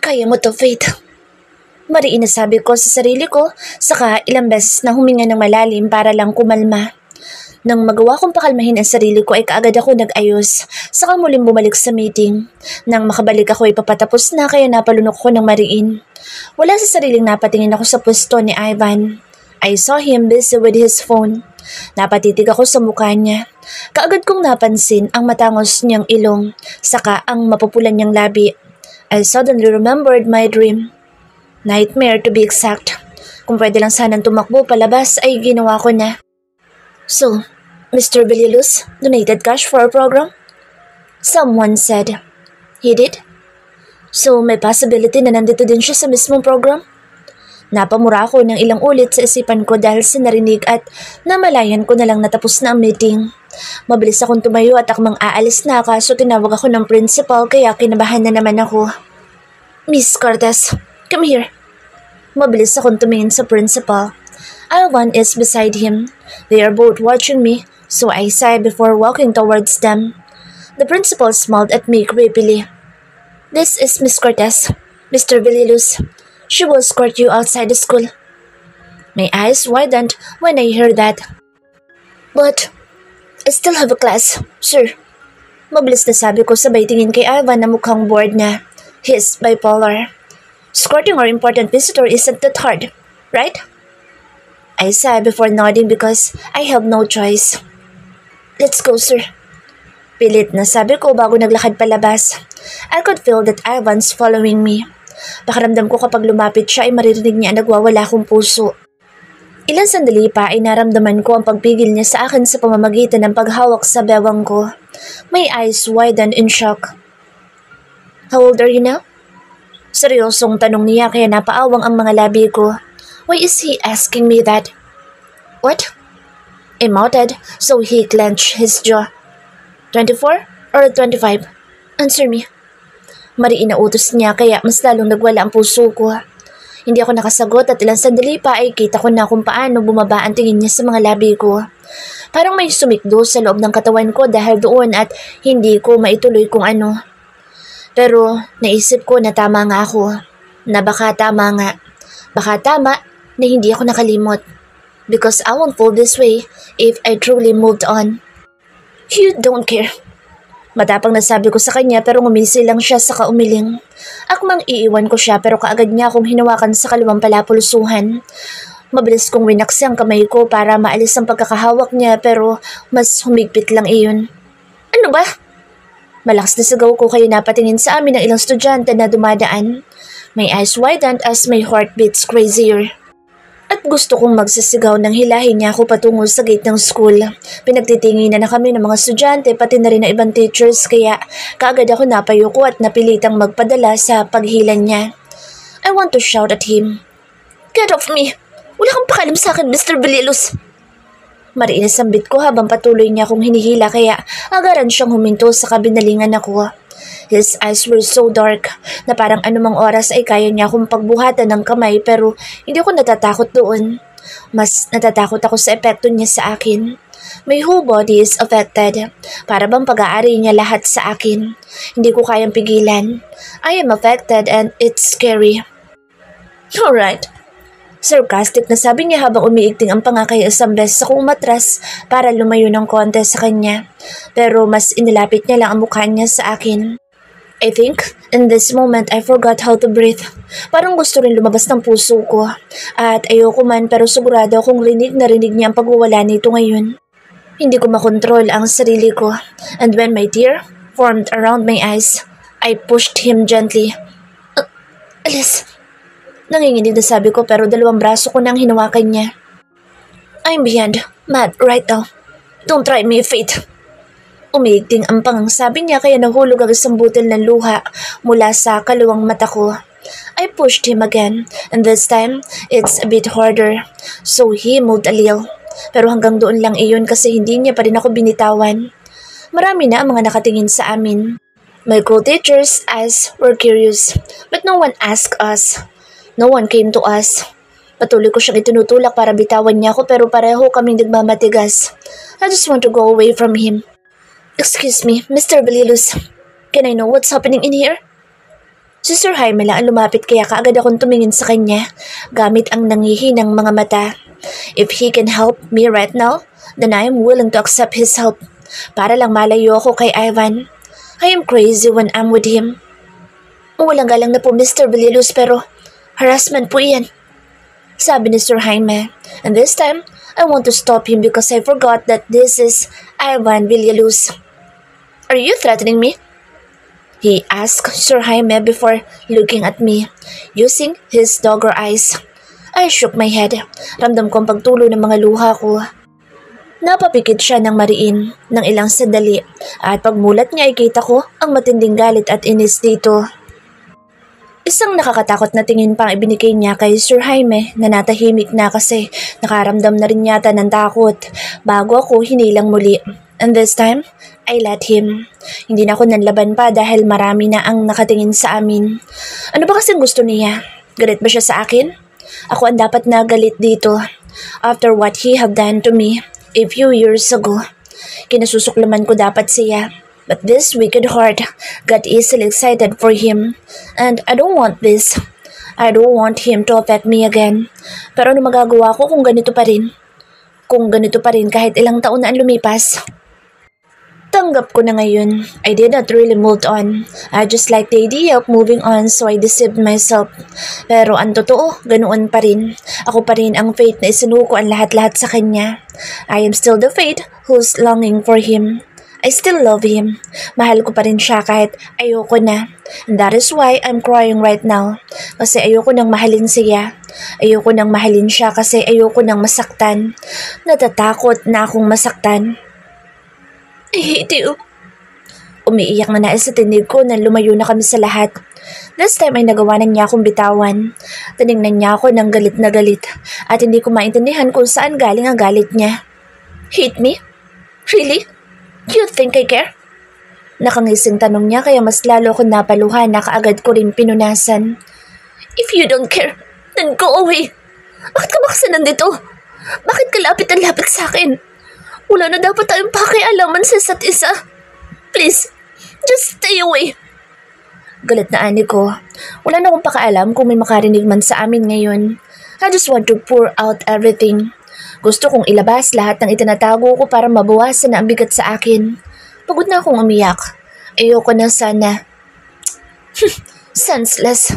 Kaya mo to, Faith. Mariin na sabi ko sa sarili ko, saka ilang beses na huminga ng malalim para lang kumalma. Nang magawa kong pakalmahin ang sarili ko ay kaagad ako nag-ayos, saka muling bumalik sa meeting. Nang makabalik ako ay papatapos na kaya napalunok ko ng mariin. Wala sa sariling napatingin ako sa pwesto ni Ivan. I saw him busy with his phone. Napatitig ako sa mukha niya. Kaagad kong napansin ang matangos niyang ilong, saka ang mapupulan niyang labi. I suddenly remembered my dream. Nightmare to be exact. Kung pwede lang sanang tumakbo palabas ay ginawa ko na. So, Mr. Villaluz donated cash for our program? Someone said. He did? So, may possibility na nandito din siya sa mismong program? Napamura ako ng ilang ulit sa isipan ko dahil sa narinig at namalayan ko na lang natapos na ang meeting. Mabilis akong tumayo at akmang aalis na kaso tinawag ako ng principal kaya kinabahan na naman ako. Miss Cortez, come here. Mabilis akong tumingin sa principal. Ivan is beside him. They are both watching me, so I sighed before walking towards them. The principal smiled at me creepily. This is Miss Cortez, Mr. Villaluz. She will escort you outside the school. My eyes widened when I heard that. But, I still have a class, sir. Mabilis na sabi ko sabay tingin kay Ivan na mukhang bored na. He is bipolar. Escorting our important visitor isn't that hard, right? I sighed before nodding because I have no choice. Let's go, sir. Pilit na sabi ko bago naglakad palabas. I could feel that Ivan's following me. Pakiramdam ko kapag lumapit siya ay maririnig niya ang nagwawala kong puso. Ilang sandali pa ay naramdaman ko ang pagpigil niya sa akin sa pamamagitan ng paghawak sa bewang ko. My eyes widened in shock. How old are you now? Seryosong tanong niya kaya napaawang ang mga labi ko. Why is he asking me that? What? I muttered, so he clenched his jaw. 24 or 25? Answer me. Mariin na utos niya kaya mas lalong nagwala ang puso ko. Hindi ako nakasagot at ilang sandali pa ay kita ko na kung paano bumaba ang tingin niya sa mga labi ko. Parang may sumikdo sa loob ng katawan ko dahil doon at hindi ko maituloy kung ano. Pero naisip ko na tama nga ako. Na baka tama nga. Baka tama na hindi ako nakalimot. Because I won't feel this way if I truly moved on. You don't care. Matapang nasabi ko sa kanya pero ngumisi lang siya sa kaumiling. Akmang iiwan ko siya pero kaagad niya akong hinawakan sa kaliwang palapulusuhan. Mabilis kong winaksi ang kamay ko para maalis ang pagkakahawak niya pero mas humigpit lang iyon. Ano ba? Malakas na sigaw ko kaya napatingin sa amin ng ilang estudyante na dumadaan. My eyes widened as my heart beats crazier. At gusto kong magsisigaw nang hilahin niya ako patungo sa gate ng school. Pinagtitinginan na kami ng mga estudyante pati na rin ng ibang teachers kaya kaagad ako napayuko at napilitang magpadala sa paghilan niya. I want to shout at him. Get off me! Wala kang pakalam sa akin, Mr. Villaluz! Mariin na sambit ko habang patuloy niya akong hinihila kaya agaran siyang huminto sa kabinalingan ako. His eyes were so dark na parang anumang oras ay kaya niya akong pagbuhatan ng kamay pero hindi ako natatakot doon. Mas natatakot ako sa epekto niya sa akin. My whole body is affected. Para bang pag-aari niya lahat sa akin. Hindi ko kayang pigilan. I am affected and it's scary. Alright. Sarcastic na sabi niya habang umiigting ang pangakay isang beses akong umatras para lumayo ng konti sa kanya. Pero mas inilapit niya lang ang mukha niya sa akin. I think, in this moment, I forgot how to breathe. Parang gusto rin lumabas ng puso ko. At ayoko man pero sigurado akong rinig na rinig niya ang pagwawala nito ngayon. Hindi ko makontrol ang sarili ko. And when my tear formed around my eyes, I pushed him gently. Alis! Nanginginig na sabi ko pero dalawang braso ko nang hinawakan niya. I'm beyond mad right now. Don't try me, Faith. Umiigting ang pangangsabi niya kaya nahulog ang isang butil ng luha mula sa kaluwang mata ko. I pushed him again and this time it's a bit harder. So he moved a little. Pero hanggang doon lang iyon kasi hindi niya pa rin ako binitawan. Marami na ang mga nakatingin sa amin. My co-teachers' eyes were curious but no one asked us. No one came to us. Patuloy ko siyang itinutulak para bitawan niya ako pero pareho kaming nagmamatigas. I just want to go away from him. Excuse me, Mr. Villaluz. Can I know what's happening in here? Si Sir Jaime lang ang lumapit kaya kaagad akong tumingin sa kanya gamit ang nangihinang mga mata. If he can help me right now, then I am willing to accept his help para lang malayo ako kay Ivan. I am crazy when I'm with him. Walang galang na po Mr. Villaluz pero harassment po iyan, sabi ni Sir Jaime. And this time, I want to stop him because I forgot that this is Ivan Villaluz. Are you threatening me? He asked Sir Jaime before looking at me, using his dogger eyes. I shook my head. Ramdam ko ang pagtulo ng mga luha ko. Napapikit siya ng mariin ng ilang sandali at pagmulat niya ay kita ko ang matinding galit at inis dito. Isang nakakatakot na tingin pa ang ibinigay niya kay Sir Jaime na natahimik na kasi nakaramdam na rin yata ng takot bago ako hinilang muli. And this time, I let him. Hindi na ako nanlaban pa dahil marami na ang nakatingin sa amin. Ano ba kasing gusto niya? Galit ba siya sa akin? Ako ang dapat na galit dito. After what he have done to me a few years ago, kinasusuklaman ko dapat siya. But this wicked heart got easily excited for him. And I don't want this. I don't want him to affect me again. Pero ano magagawa ko kung ganito pa rin? Kung ganito pa rin kahit ilang taon na ang lumipas? Tanggap ko na ngayon. I did not really move on. I just like the idea of moving on so I deceived myself. Pero ang totoo, ganoon pa rin. Ako pa rin ang fate na isinuko ang lahat-lahat sa kanya. I am still the fate who's longing for him. I still love him. Mahal ko pa rin siya kahit ayoko na. And that is why I'm crying right now. Kasi ayoko nang mahalin siya. Ayoko nang mahalin siya kasi ayoko nang masaktan. Natatakot na akong masaktan. I hate you. Umiiyak na nais sa tinig ko nang lumayo na kami sa lahat. This time ay nagawa na niya akong bitawan. Tinignan niya ako ng galit na galit at hindi ko maintindihan kung saan galing ang galit niya. Hate me? Really? Do you think I care? Nakangising tanong niya kaya mas lalo akong napaluhan na kaagad ko rin pinunasan. If you don't care, then go away. Bakit ka ba kasi nandito? Bakit ka lapit ang lapit sa akin? Wala na dapat tayong pakialaman sa isa't isa. Please, just stay away. Galit na ani ko. Wala na akong pakialam kung may makarinig man sa amin ngayon. I just want to pour out everything. Gusto kong ilabas lahat ng itinatago ko para mabawasan na ang bigat sa akin. Pagod na akong umiyak. Ayoko na sana. Senseless.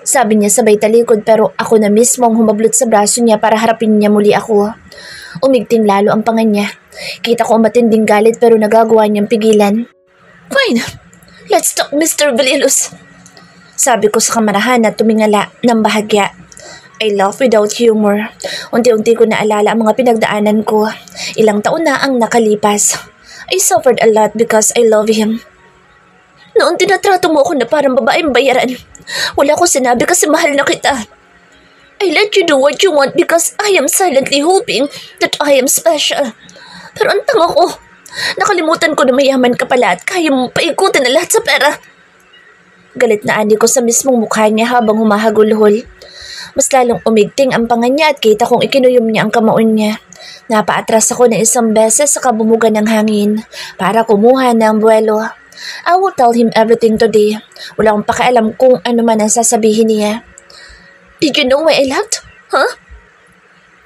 Sabi niya sabay talikod pero ako na mismo ang humablot sa braso niya para harapin niya muli ako. Umigting lalo ang panga niya. Kita ko ang matinding galit pero nagagawa niyang pigilan. Fine, let's talk Mr. Villaluz. Sabi ko sa kamarahan na tumingala ng bahagya. I laugh without humor. Unti-unti ko naalala ang mga pinagdaanan ko. Ilang taon na ang nakalipas. I suffered a lot because I love him. Noon tinatrato mo ako na parang babaeng bayaran. Wala ko sinabi kasi mahal na kita. I let you do what you want because I am silently hoping that I am special. Pero ang tanga ko, nakalimutan ko na mayaman ka pala at kaya mong paikutin na lahat sa pera. Galit na ani ko sa mismong mukha niya habang humahagulhol. Mas lalong umigting ang panga niya at kita kong ikinuyom niya ang kamaon niya. Napaatras ako ng isang beses sa kabumugan ng hangin para kumuha ng buwelo. I will tell him everything today. Wala akong pakialam kung ano man ang sasabihin niya. Did you know why I left? Huh?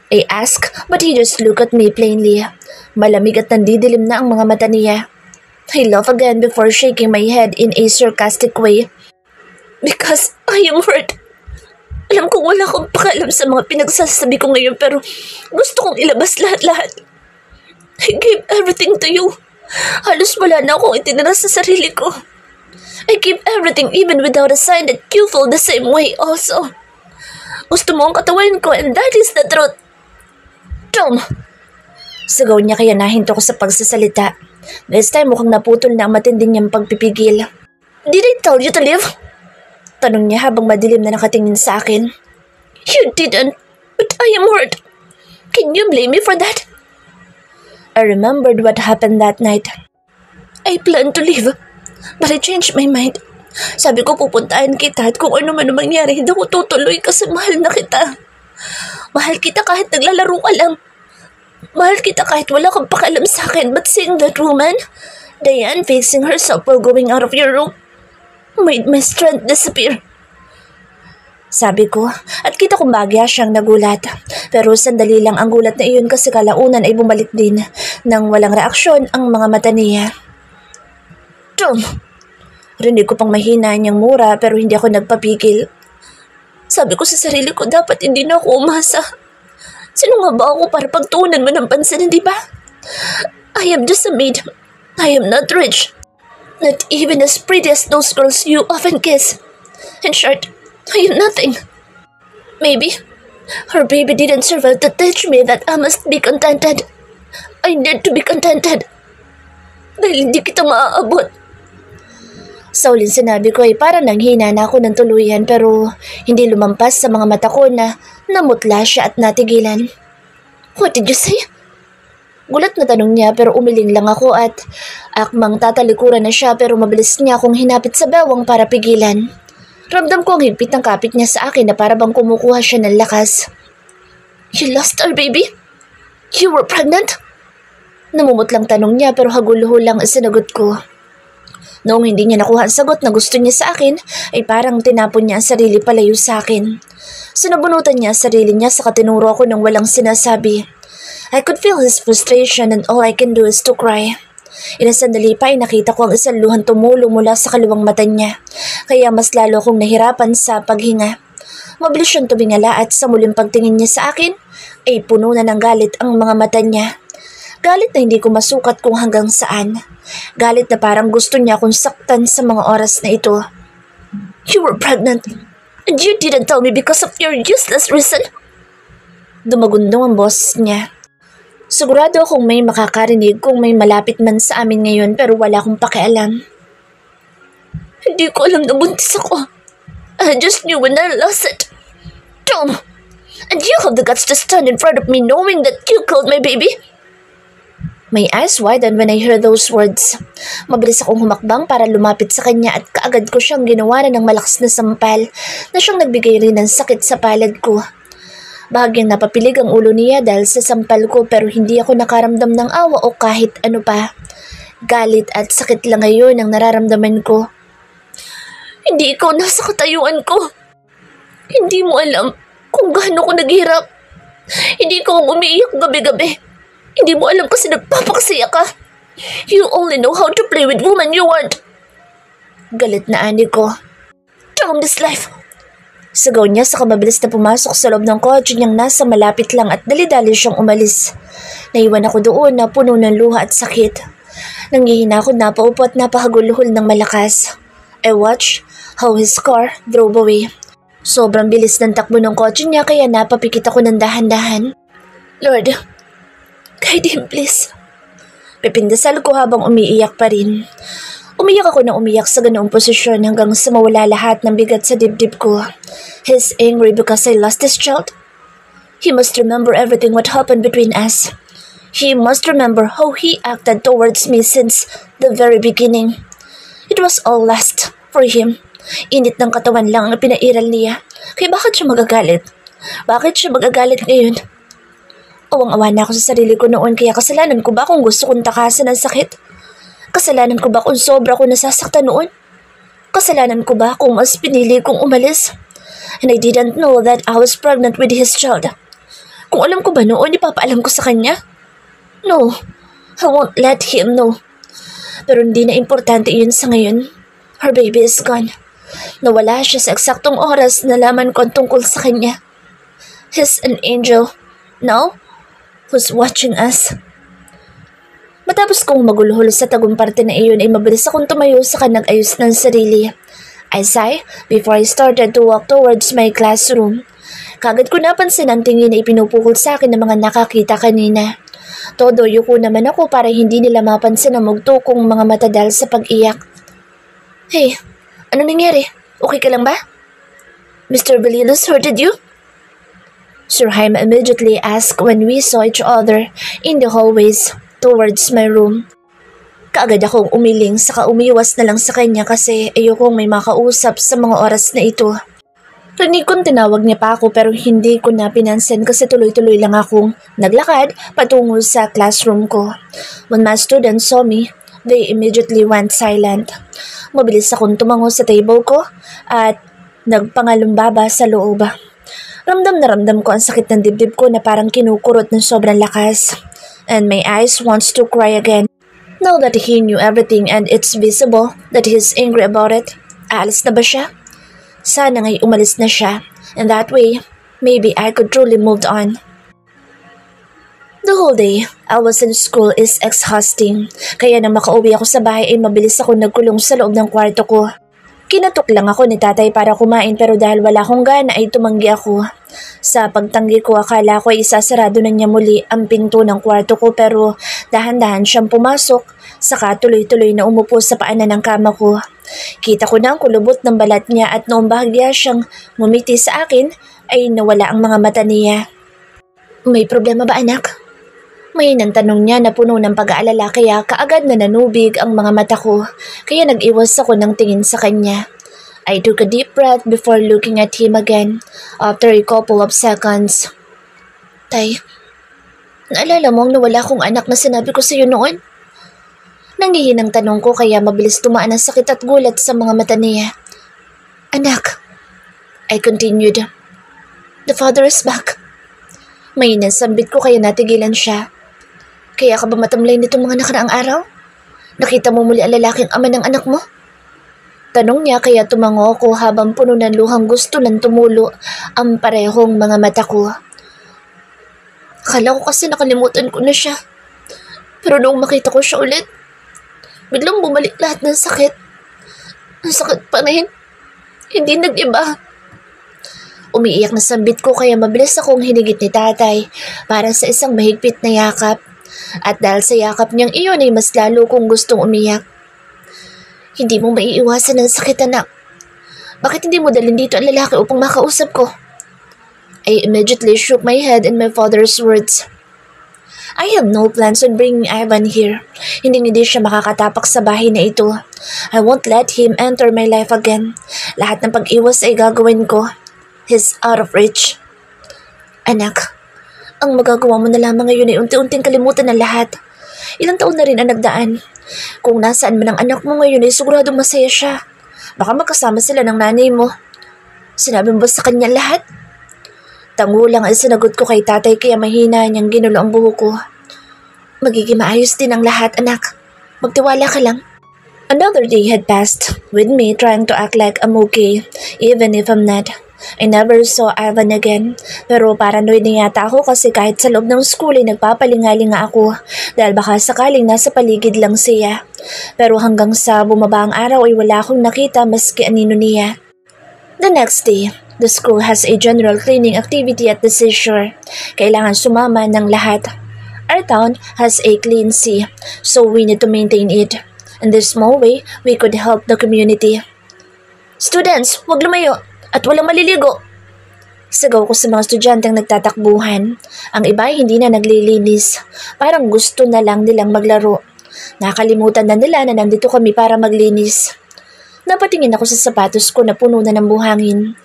I asked, but he just looked at me plainly. Malamig at nandidilim na ang mga mata niya. I laughed again before shaking my head in a sarcastic way. Because I am hurt. Alam kong wala akong pakialam sa mga pinagsasabi ko ngayon pero gusto kong ilabas lahat-lahat. I gave everything to you. Halos wala na akong itinira sa sarili ko. I gave everything even without a sign that you feel the same way also. Gusto mo ang katawan ko and that is the truth. Tom! Sigaw niya kaya nahinto ko sa pagsasalita. This time mukhang naputol na ang matinding niyang pagpipigil. Did I tell you to leave? Tanong niya habang madilim na nakatingin sa akin. You didn't, but I am hurt. Can you blame me for that? I remembered what happened that night. I planned to leave, but I changed my mind. Sabi ko pupuntahan kita at kung ano man mangyari, hindi ako tutuloy kasi mahal na kita. Mahal kita kahit naglalaro ka lang. Mahal kita kahit wala kang pakialam sa akin. But seeing that woman, Diane facing herself while going out of your room, made my strength disappear. Sabi ko, at kita kong bagya siyang nagulat. Pero sandali lang ang gulat na iyon kasi kalaunan ay bumalik din nang walang reaksyon ang mga mata niya. Tom! Rinig ko pang mahina niyang mura pero hindi ako nagpapigil. Sabi ko sa sarili ko dapat hindi na ako umasa. Sino nga ba ako para pagtuunan mo ng pansin, hindi ba? I am just a maid. I am not rich. Not even as pretty as those girls you often kiss. In short, I am nothing. Maybe her baby didn't survive to teach me that I must be contented. I need to be contented. Dahil hindi kita maaabot. Sa uling sinabi ko ay parang nanghina na ako ng tuluyan pero hindi lumampas sa mga mata ko na namutla siya at natigilan. What did you say? Gulat na tanong niya pero umiling lang ako at akmang tatalikuran na siya pero mabilis niya akong hinapit sa bewang para pigilan. Ramdam ko ang higpit ng kapit niya sa akin na para bang kumukuha siya ng lakas. You lost our baby? You were pregnant? Namumutlang tanong niya pero haguluho lang ang sinagot ko. Noong hindi niya nakuha ang sagot na gusto niya sa akin, ay parang tinapon niya ang sarili palayo sa akin. Sinabunutan niya ang sarili niya sa katinuro ako ng walang sinasabi. I could feel his frustration and all I can do is to cry. Ilang sandali pa ay nakita ko ang isang luhang tumulong mula sa kaliwang mata niya, kaya mas lalo akong nahirapan sa paghinga. Mabilis siyang tumingala at sa muling pagtingin niya sa akin, ay puno na ng galit ang mga mata niya. Galit na hindi ko masukat kung hanggang saan. Galit na parang gusto niya akong saktan sa mga oras na ito. You were pregnant, and you didn't tell me because of your useless reason. Dumagundong ang boss niya. Sigurado akong may makakarinig kung may malapit man sa amin ngayon pero wala akong pakialam. Hindi ko alam na buntis ako. I just knew when I lost it. Tom, and you have the guts to stand in front of me knowing that you killed my baby? My eyes widened when I heard those words. Mabilis akong humakbang para lumapit sa kanya at kaagad ko siyang ginawa ng malakas na sampal na siyang nagbigay rin ng sakit sa palad ko. Bahagyang napapilig ang ulo niya dahil sa sampal ko pero hindi ako nakaramdam ng awa o kahit ano pa. Galit at sakit lang ngayon ang nararamdaman ko. Hindi ikaw nasa katayuan ko. Hindi mo alam kung gaano ko naghirap. Hindi ko umiiyak gabi-gabi. Hindi mo alam kasi nagpapakasaya ka. You only know how to play with women you want. Galit na ani ko. Damn this life. Sigaw niya sa mabilis na pumasok sa loob ng kotse niyang nasa malapit lang at dali-dali siyang umalis. Naiwan ako doon na puno ng luha at sakit. Nanghihina ako napaupo at napahaguluhol ng malakas. I watched how his car drove away. Sobrang bilis ng takbo ng kotse niya kaya napapikit ako ng dahan-dahan. Lord, guide him please. Pipindasal ko habang umiiyak pa rin. Umiyak ako na umiyak sa ganoong posisyon hanggang sa mawala lahat ng bigat sa dibdib ko. He's angry because I lost his child. He must remember everything what happened between us. He must remember how he acted towards me since the very beginning. It was all lust for him. Init ng katawan lang ang pinairal niya. Kaya bakit siya magagalit? Bakit siya magagalit ngayon? Awang-awa na ako sa sarili ko noon kaya kasalanan ko ba kung gusto kong takasan ng sakit? Kasalanan ko ba kung sobra ko nasasaktan noon? Kasalanan ko ba kung mas pinili kong umalis? And I didn't know that I was pregnant with his child. Kung alam ko ba noon, ipapaalam ko sa kanya? No, I won't let him know. Pero hindi na importante yun sa ngayon. Her baby is gone. Nawala siya sa eksaktong oras na laman ko ang tungkol sa kanya. He's an angel. Now, who's watching us? Matapos kong maguluhol sa tagumparte na iyon ay mabilis akong tumayo sa kanag-ayos ng sarili. I sighed before I started to walk towards my classroom. Kagad ko napansin ang tingin na ipinupukol sa akin ng mga nakakita kanina. Todo yuko naman ako para hindi nila mapansin ang mugto kong mga mata dahil sa pag-iyak. Hey, ano nangyari? Okay ka lang ba? Mr. Belilos hurted you? Sir Jaime immediately asked when we saw each other in the hallways towards my room. Kaagad akong umiling saka umiwas na lang sa kanya kasi ayokong may makausap sa mga oras na ito. Rinig kong tinawag niya pa ako pero hindi ko na pinansin kasi tuloy-tuloy lang akong naglakad patungo sa classroom ko. When my students saw me, They immediately went silent. Mabilis akong tumango sa table ko at nagpangalumbaba sa loob. Ramdam na ramdam ko ang sakit ng dibdib ko na parang kinukurot ng sobrang lakas. And my eyes wants to cry again. Now that he knew everything and it's visible that he's angry about it, aalis na ba siya? Sana nga'y umalis na siya. And that way, maybe I could truly move on. The whole day I was in school is exhausting. Kaya nang makauwi ako sa bahay ay mabilis ako nagkulong sa loob ng kwarto ko. Kinatok lang ako ni tatay para kumain pero dahil wala akong gana ay tumanggi ako. Sa pagtanggi ko akala ko ay isasarado na niya muli ang pinto ng kwarto ko pero dahan-dahan siyang pumasok saka tuloy-tuloy na umupo sa paanan ng kama ko. Kita ko na ang kulubot ng balat niya at noong bahagya siyang ngumiti sa akin ay nawala ang mga mata niya. May problema ba anak? May tanong niya na puno ng pag-aalala kaya kaagad na nanubig ang mga mata ko kaya nag-iwas ako ng tingin sa kanya. I took a deep breath before looking at him again after a couple of seconds. Tay, naalala mo ang nawala kong anak na sinabi ko sa iyo noon? Nangihinang tanong ko kaya mabilis tumaan ang sakit at gulat sa mga mata niya. Anak, I continued. The father is back. May nasambit ko kaya natigilan siya. Kaya ka ba matamlay nitong mga nakaraang araw? Nakita mo muli ang lalaking ama ng anak mo? Tanong niya kaya tumango ako habang puno ng luhang gusto nang tumulo ang parehong mga mata ko. Akala ko kasi nakalimutan ko na siya. Pero noong makita ko siya ulit, biglang bumalik lahat ng sakit. Ang sakit pa rin. Hindi nag-iba. Umiiyak na sambit ko kaya mabilis akong hinigit ni tatay para sa isang mahigpit na yakap. At dahil sa yakap niyang iyon ay mas lalo kong gustong umiyak. Hindi mo maiiwasan ang sakit anak. Bakit hindi mo dalhin dito ang lalaki upang makausap ko? I immediately shook my head in my father's words. I have no plans on bringing Ivan here. Hindi siya makakatapak sa bahay na ito. I won't let him enter my life again. Lahat ng pag-iwas ay gagawin ko. He's out of reach. Anak, ang magagawa mo na lamang ngayon ay unti-unting kalimutan ng lahat. Ilang taon na rin ang nagdaan. Kung nasaan man ang anak mo ngayon ay siguradong masaya siya. Baka magkasama sila ng nanay mo. Sinabi mo ba sa kanya lahat? Tango lang ang sinagot ko kay tatay kaya mahina niyang ginulo ang buho ko. Magiging maayos din ang lahat anak. Magtiwala ka lang. Another day had passed with me trying to act like I'm okay even if I'm not. I never saw Ivan again pero paranoid na yata ako kasi kahit sa loob ng school ay nagpapalingalinga ako dahil baka sakaling nasa paligid lang siya. Pero hanggang sa bumaba ang araw ay wala akong nakita maski anino niya. The next day, the school has a general cleaning activity at the seashore. Kailangan sumama ng lahat. Our town has a clean sea so we need to maintain it. In this small way, we could help the community. Students, huwag lumayo! At walang maliligo. Sigaw ko sa mga estudyanteng nagtatakbuhan. Ang iba ay hindi na naglilinis. Parang gusto na lang nilang maglaro. Nakalimutan na nila na nandito kami para maglinis. Napatingin ako sa sapatos ko na puno na ng buhangin.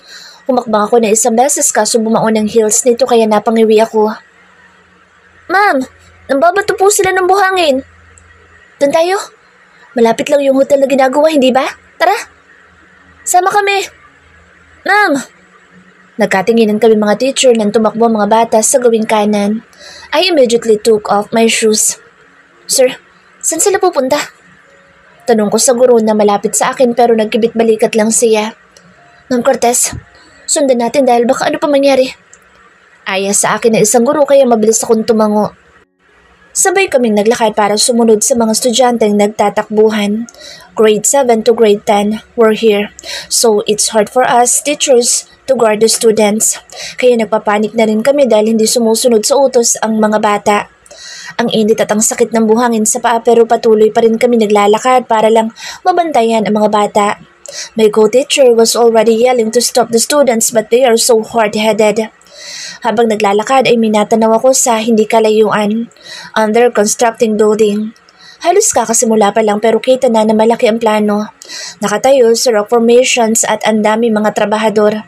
Humakbang ako na isang beses kaso bumaon ang heels nito kaya napangiwi ako. Ma'am, nambabato po sila ng buhangin. Doon tayo. Malapit lang yung hotel na ginagawa, hindi ba? Tara. Sama kami. Ma'am! Nagkatinginan kami mga teacher nang tumakbo ang mga bata sa gawing kanan. I immediately took off my shoes. Sir, saan sila pupunta? Tanong ko sa guro na malapit sa akin pero nagkibit balikat lang siya. Ma'am Cortez, sundan natin dahil baka ano pa mangyari. Aya sa akin na isang guro kaya mabilis akong tumango. Sabay kaming naglakad para sumunod sa mga estudyanteng nagtatakbuhan. Grade 7 to grade 10 were here. So it's hard for us, teachers, to guard the students. Kaya nagpapanik na rin kami dahil hindi sumusunod sa utos ang mga bata. Ang init at ang sakit ng buhangin sa paa pero patuloy pa rin kami naglalakad para lang mabantayan ang mga bata. My co-teacher was already yelling to stop the students but they are so hard-headed. Habang naglalakad ay minatanaw ako sa hindi kalayuan, under constructing building. Halos kakasimula pa lang pero kita na malaki ang plano. Nakatayo sa rock formations at ang dami mga trabahador.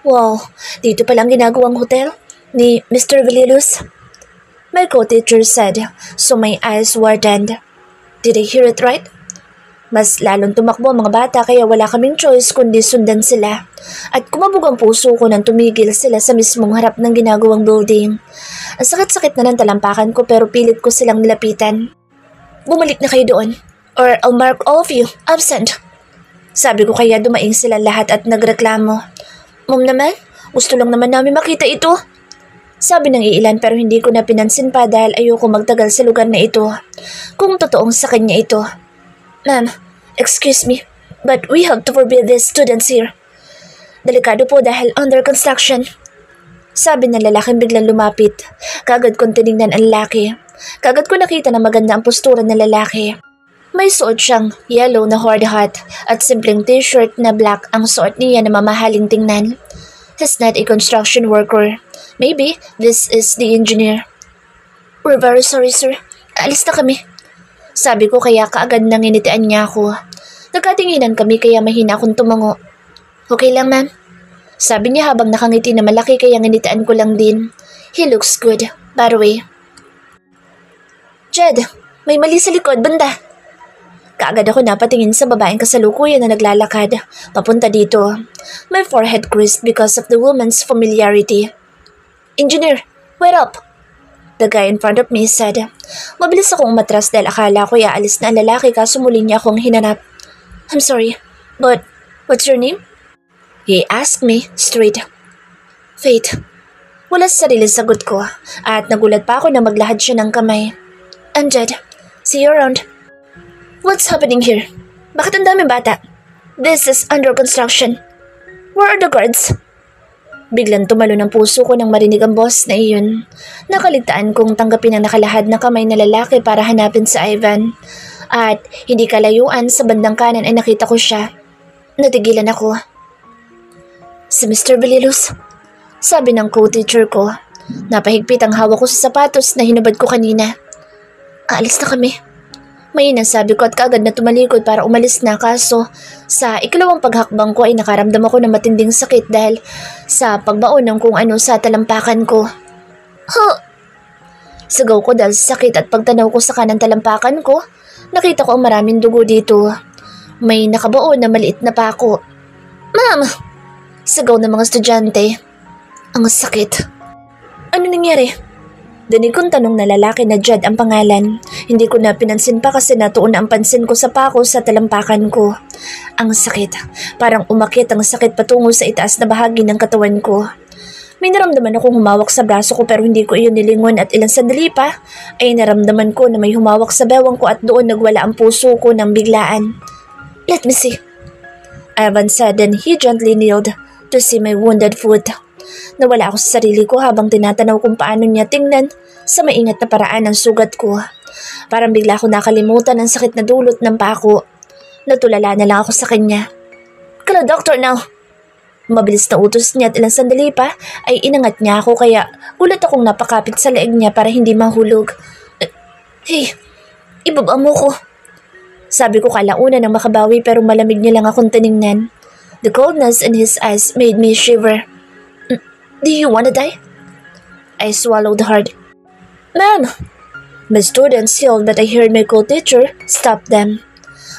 Wow, dito palang ginagawang hotel ni Mr. Villaluz. My co-teacher said, so my eyes widened. Did I hear it right? Mas lalong tumakbo ang mga bata kaya wala kaming choice kundi sundan sila. At kumabog ang puso ko nang tumigil sila sa mismong harap ng ginagawang building. Ang sakit-sakit na ng talampakan ko pero pilit ko silang nilapitan. Bumalik na kayo doon or I'll mark all of you absent. Sabi ko kaya dumaing sila lahat at nagreklamo. Mom naman, gusto lang naman namin makita ito. Sabi ng iilan pero hindi ko na pinansin pa dahil ayoko magtagal sa lugar na ito. Kung totoong sa kanya ito. Ma'am, excuse me, but we have to forbid these students here. Delikado po dahil under construction. Sabi ng lalaking biglang lumapit. Kagad kong tinignan ang lalaki. Kagad ko nakita na maganda ang postura ng lalaki. May suot siyang yellow na hard hat at simpleng t-shirt na black ang suot niya na mamahaling tingnan. He's not a construction worker. Maybe this is the engineer. We're very sorry, sir. Alis na kami. Sabi ko kaya kaagad nang initian niya ako. Nagkatinginan kami kaya mahina akong tumango. Okay lang, ma'am. Sabi niya habang nakangiti na malaki kaya initian ko lang din. He looks good, by the way. Jed, may mali sa likod, banda. Kaagad ako napatingin sa babaeng kasalukuyan na naglalakad, papunta dito. My forehead creased because of the woman's familiarity. Engineer, wait up! The guy in front of me said. Mabilis akong umatras dahil akala ko iaalis na ang lalaki kaso muli niya akong hinanap. I'm sorry, but what's your name? He asked me straight. Faith. Wala sa sarili sagot ko at nagulat pa ako na maglahad siya ng kamay. I'm Jed. See you around. What's happening here? Bakit ang daming bata? This is under construction. Where are the guards? Biglang tumalo ng puso ko nang marinig ang boss na iyon. Nakaligtaan kong tanggapin ang nakalahad na kamay na lalaki para hanapin sa Ivan. At hindi kalayuan sa bandang kanan ay nakita ko siya. Natigilan ako. Si Mr. Belilus, sabi ng co-teacher ko. Napahigpit ang hawak ko sa sapatos na hinubad ko kanina. Aalis na kami. Mainang sabi ko at kaagad na tumalikod para umalis na kaso sa ikalawang paghakbang ko ay nakaramdam ako ng matinding sakit dahil sa pagbaon ng kung ano sa talampakan ko. Huh! Sigaw ko dahil sa sakit at pagtanaw ko sa kanang talampakan ko, nakita ko ang maraming dugo dito. May nakabaon na maliit na pako. Ma'am! Sigaw ng mga estudyante. Ang sakit. Ano nangyari? Dinig kong tanong na lalaki na Jed ang pangalan. Hindi ko na pinansin pa kasi natuon ang pansin ko sa pako sa talampakan ko. Ang sakit. Parang umakit ang sakit patungo sa itaas na bahagi ng katawan ko. May naramdaman akong humawak sa braso ko pero hindi ko iyon nilingon at ilang sandali pa ay naramdaman ko na may humawak sa bewang ko at doon nagwala ang puso ko ng biglaan. Let me see. Ivan said and he gently kneeled to see my wounded foot. Nawala ako sa sarili ko habang tinatanaw kung paano niya tingnan sa maingat na paraan ang sugat ko. Parang bigla ako nakalimutan ang sakit na dulot ng pako. Natulala na lang ako sa kanya. Kala doctor now. Mabilis na utos niya at ilang sandali pa ay inangat niya ako kaya gulat akong napakapit sa leeg niya para hindi mahulog. Hey, ibaba mo ko. Sabi ko kalauna nang makabawi pero malamig niya lang akong tiningnan. The coldness in his eyes made me shiver. Do you wanna die? I swallowed hard. Ma'am! My students yelled but I heard my co-teacher stop them.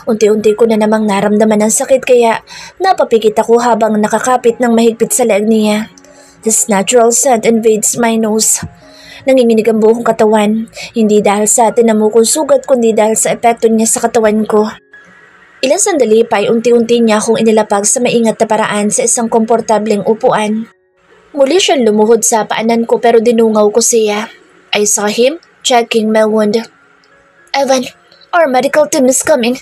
Unti-unti ko na namang naramdaman ang sakit kaya napapikit ako habang nakakapit ng mahigpit sa leeg niya. His natural scent invades my nose. Nanginginig ang buong katawan, hindi dahil sa tinamukong sugat kundi dahil sa epekto niya sa katawan ko. Ilang sandali pa ay unti-unti niya akong inilapag sa maingat na paraan sa isang komportableng upuan. Muli siyang lumuhod sa paanan ko pero dinungaw ko siya. I saw him checking my wound. Evan, our medical team is coming.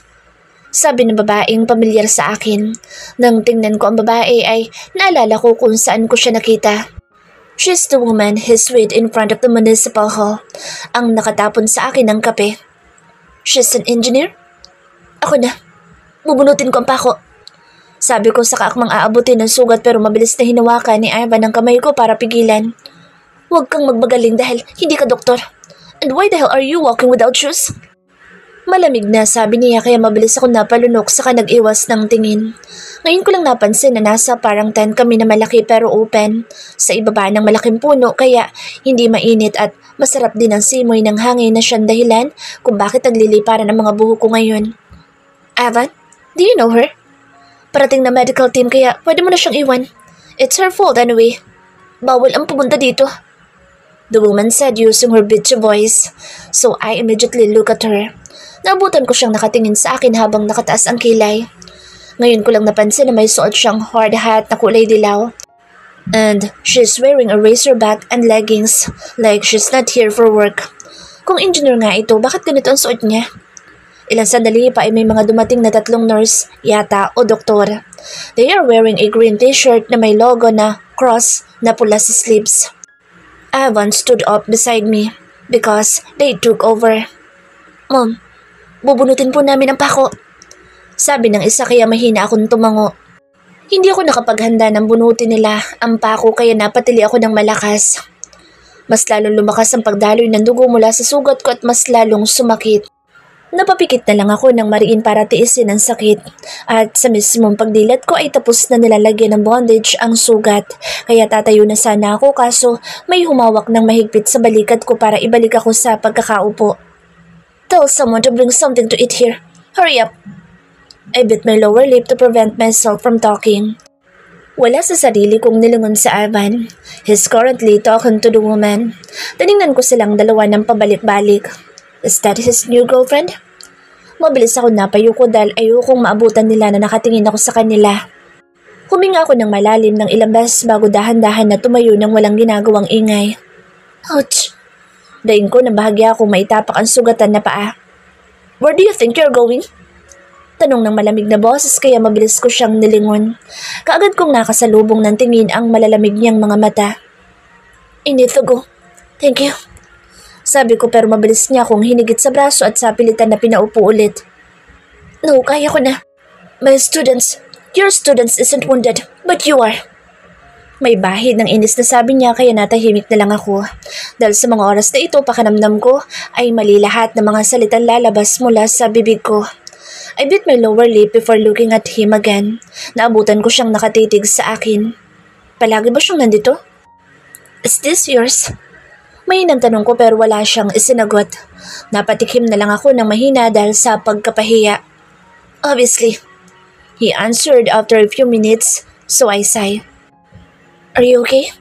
Sabi ng babaeng pamilyar sa akin. Nang tingnan ko ang babae ay naalala ko kung saan ko siya nakita. She's the woman who's with in front of the municipal hall. Ang nakatapon sa akin ng kape. She's an engineer? Ako na. Bubunutin ko ang pako. Sabi ko sa kaakmang aabutin ng sugat pero mabilis na hinawakan ni Ivan ang kamay ko para pigilan. Huwag kang magbagaling dahil hindi ka doktor. And why the hell are you walking without shoes? Malamig na, sabi niya, kaya mabilis ako napalunok saka nag-iwas ng tingin. Ngayon ko lang napansin na nasa parang tent kami na malaki pero open. Sa ibaba ng malaking puno kaya hindi mainit at masarap din ang simoy ng hangin na siyang dahilan kung bakit nagliliparan ang mga buhok ko ngayon. Evan, do you know her? Parating na medical team kaya pwede mo na siyang iwan. It's her fault anyway. Bawal ang pumunta dito. The woman said using her bitchy voice, so I immediately look at her. Naabutan ko siyang nakatingin sa akin habang nakataas ang kilay. Ngayon ko lang napansin na may suot siyang hard hat na kulay dilaw. And she's wearing a racerback and leggings like she's not here for work. Kung engineer nga ito, bakit ganito ang suot niya? Ilang sandali pa ay may mga dumating na 3 nurse, yata o doktor. They are wearing a green t-shirt na may logo na cross na pula sa sleeves. Evan stood up beside me because they took over. Mom, bubunutin po namin ang pako. Sabi ng isa kaya mahina akong tumango. Hindi ako nakapaghanda ng bunutin nila ang pako kaya napatili ako ng malakas. Mas lalong lumakas ang pagdaloy ng dugo mula sa sugat ko at mas lalong sumakit. Napapikit na lang ako ng mariin para tiisin ang sakit at sa mismong pagdilat ko ay tapos na nilalagyan ng bondage ang sugat kaya tatayo na sana ako kaso may humawak ng mahigpit sa balikat ko para ibalik ako sa pagkakaupo. Tell someone to bring something to eat here. Hurry up! I bit my lower lip to prevent myself from talking. Wala sa sarili kong nilingon sa Evan. He's currently talking to the woman. Tinignan ko silang dalawa ng pabalik-balik. Is that his new girlfriend? Mabilis ako napayuko dahil ayokong maabutan nila na nakatingin ako sa kanila. Huminga ako ng malalim ng ilang beses bago dahan-dahan na tumayo ng walang ginagawang ingay. Ouch! Daing ko na bahagya akong maitapak ang sugatan na paa. Where do you think you're going? Tanong ng malamig na boses kaya mabilis ko siyang nilingon. Kaagad kong nakasalubong ng tingin ang malalamig niyang mga mata. I need to go. Thank you. Sabi ko pero mabilis niya akong hinigit sa braso at sa pilitan na pinaupo ulit. No, kaya ko na. Your students isn't wounded, but you are. May bahid ng inis na sabi niya kaya natahimik na lang ako. Dahil sa mga oras na ito pakanamnam ko ay mali lahat ng mga salitang lalabas mula sa bibig ko. I bit my lower lip before looking at him again. Naabutan ko siyang nakatitig sa akin. Palagi ba siyang nandito? Is this yours? Mahinang tanong ko pero wala siyang isinagot. Napatikim na lang ako ng mahina dahil sa pagkapahiya. Obviously. He answered after a few minutes, so I sigh. Are you okay?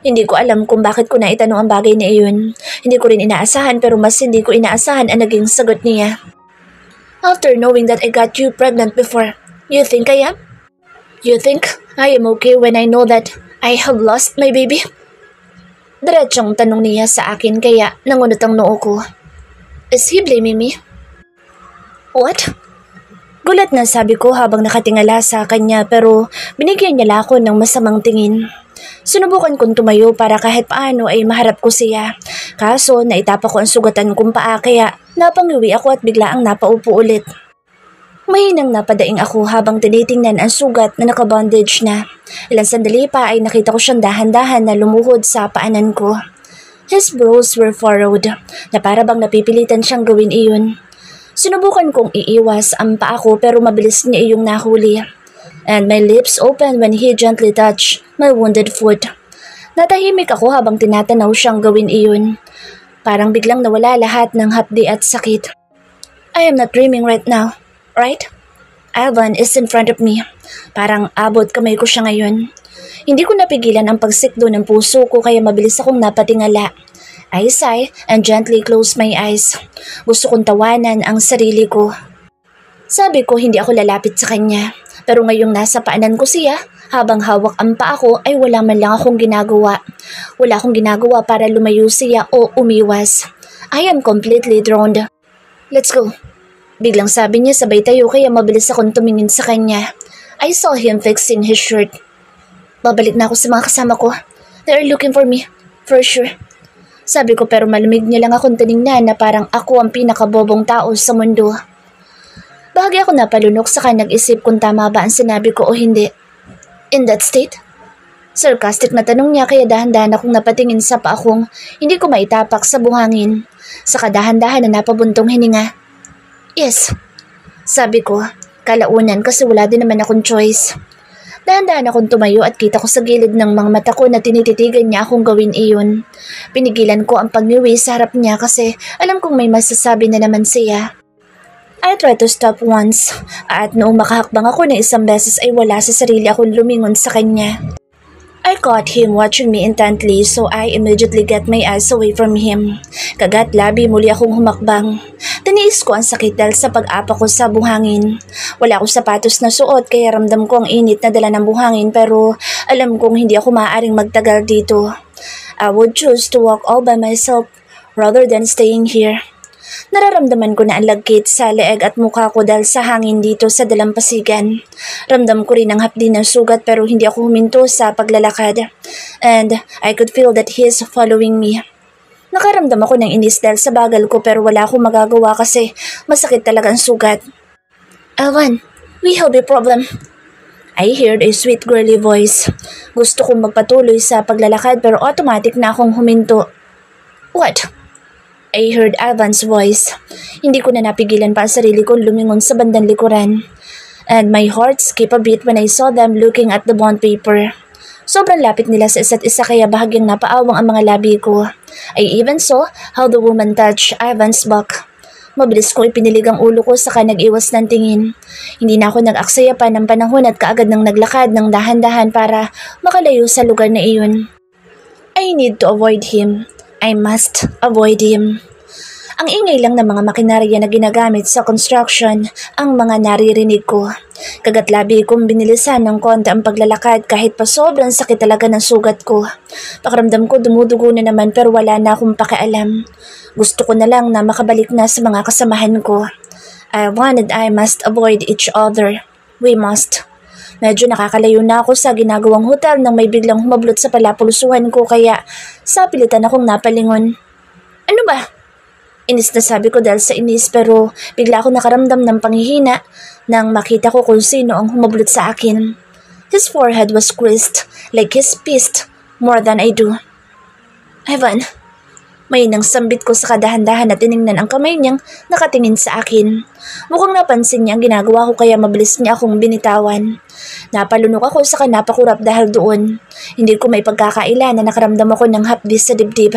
Hindi ko alam kung bakit ko naitanong ang bagay na iyon. Hindi ko rin inaasahan pero mas hindi ko inaasahan ang naging sagot niya. After knowing that I got you pregnant before, you think I am? You think I am okay when I know that I have lost my baby? Diretsong tanong niya sa akin kaya nangunot ang noo ko. Is he blaming me? What? Gulat na sabi ko habang nakatingala sa kanya pero binigyan niya ako ng masamang tingin. Sinubukan kong tumayo para kahit paano ay maharap ko siya. Kaso naitapa ko ang sugatan kong paa kaya napangiwi ako at bigla ang napaupo ulit. Mahinang napadaing ako habang tinitingnan ang sugat na nakabondage na. Ilang sandali pa ay nakita ko siyang dahan-dahan na lumuhod sa paanan ko. His brows were furrowed na para bang napipilitan siyang gawin iyon. Sinubukan kong iiwas ang paa ko pero mabilis niya iyong nahuli. And my lips opened when he gently touched my wounded foot. Natahimik ako habang tinatanaw siyang gawin iyon. Parang biglang nawala lahat ng hapdi at sakit. I am not dreaming right now. Right? Evan is in front of me. Parang abot kamay ko siya ngayon. Hindi ko napigilan ang pagsikdo ng puso ko kaya mabilis akong napatingala. I sigh and gently close my eyes. Gusto kong tawanan ang sarili ko. Sabi ko hindi ako lalapit sa kanya. Pero ngayong nasa paanan ko siya, habang hawak ang paa ko ay wala man lang akong ginagawa. Wala akong ginagawa para lumayo siya o umiwas. I am completely drowned. Let's go. Biglang sabi niya sabay tayo kaya mabilis akong tumingin sa kanya. I saw him fixing his shirt. Babalik na ako sa mga kasama ko. They are looking for me. For sure. Sabi ko pero malamig niya lang akong tinignan na parang ako ang pinakabobong tao sa mundo. Bahagi ako napalunok saka nag-isip kung tama ba ang sinabi ko o hindi. In that state? Sarcastic na tanong niya kaya dahan-dahan akong napatingin sa paa kong hindi ko maitapak sa buhangin. Saka dahan-dahan na napabuntong hininga. Yes, sabi ko, kalaunan kasi wala din naman akong choice. Dahan-dahan akong tumayo at kita ko sa gilid ng mga mata ko na tinititigan niya akong gawin iyon. Pinigilan ko ang pagniwi sa harap niya kasi alam kong may masasabi na naman siya. I tried to stop once at noong makahakbang ako na isang beses ay wala sa sarili akong lumingon sa kanya. I caught him watching me intently so I immediately got my eyes away from him. Kagat labi muli akong humakbang. Tiniis ko ang sakit dahil sa pag-apa ko sa buhangin. Wala akong sapatos na suot kaya ramdam ko ang init na dala ng buhangin pero alam kong hindi ako maaaring magtagal dito. I would choose to walk all by myself rather than staying here. Nararamdaman ko na ang lagkit sa leeg at mukha ko dahil sa hangin dito sa dalampasigan. Ramdam ko rin ang hapdi ng sugat pero hindi ako huminto sa paglalakad. And I could feel that he is following me. Nakaramdam ako ng inis dahil sa bagal ko pero wala akong magagawa kasi masakit talaga ang sugat. Alvan, we have a problem. I heard a sweet girly voice. Gusto kong magpatuloy sa paglalakad pero automatic na akong huminto. What? I heard Alvan's voice. Hindi ko na napigilan pa ang sarili kong lumingon sa bandang likuran. And my heart skipped a beat when I saw them looking at the bond paper. Sobrang lapit nila sa isa't isa kaya bahagyang napaawang ang mga labi ko. I even saw how the woman touched Alvan's back. Mabilis kong ipinilig ang ulo ko saka nag-iwas ng tingin. Hindi na ako nag-aksaya pa ng panahon at kaagad nang naglakad ng dahan-dahan para makalayo sa lugar na iyon. I need to avoid him. I must avoid him. Ang ingay lang ng mga makinarya na ginagamit sa construction ang mga naririnig ko. Kagatlabi kong binilisan ng konti ang paglalakad kahit pa sobrang sakit talaga ng sugat ko. Pakiramdam ko dumudugo na naman pero wala na akong pakialam. Gusto ko na lang na makabalik na sa mga kasamahan ko. I must avoid each other. We must. Medyo nakakalayo na ako sa ginagawang hotel nang may biglang humablot sa palapulusuhan ko kaya sa pilitan akong napalingon. Ano ba? Inis na sabi ko dahil sa inis pero bigla ako nakaramdam ng panghihina nang makita ko kung sino ang humablot sa akin. His forehead was creased like he's pissed more than I do. Ivan, may nang sambit ko sa kadahan-dahan at tiningnan ang kamay niyang nakatingin sa akin. Mukhang napansin niya ang ginagawa ko kaya mabilis niya akong binitawan. Napalunok ako sa napakurap dahil doon. Hindi ko may pagkakaila na nakaramdam ako ng hapdi sa dibdib.